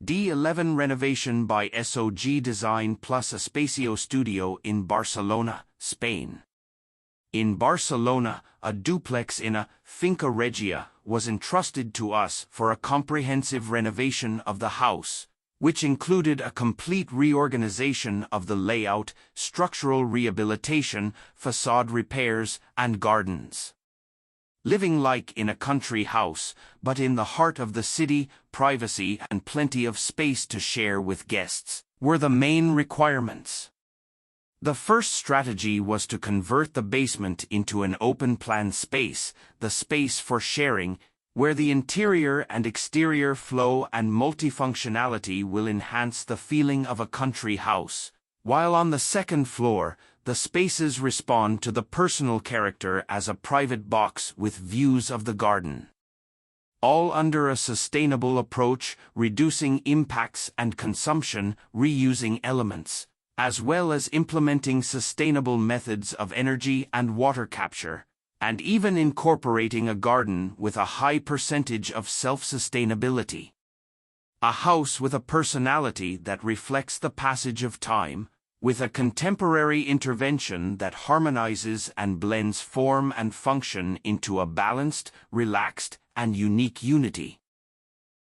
D11 Renovation by SOG Design plus Espacio Studio in Barcelona, Spain. In Barcelona, a duplex in a finca regia was entrusted to us for a comprehensive renovation of the house, which included a complete reorganization of the layout, structural rehabilitation, facade repairs, and gardens. Living like in a country house, but in the heart of the city, privacy and plenty of space to share with guests were the main requirements. The first strategy was to convert the basement into an open-plan space, the space for sharing, where the interior and exterior flow and multifunctionality will enhance the feeling of a country house, while on the second floor, the spaces respond to the personal character as a private box with views of the garden. All under a sustainable approach, reducing impacts and consumption, reusing elements, as well as implementing sustainable methods of energy and water capture, and even incorporating a garden with a high percentage of self-sustainability. A house with a personality that reflects the passage of time, with a contemporary intervention that harmonizes and blends form and function into a balanced, relaxed, and unique unity.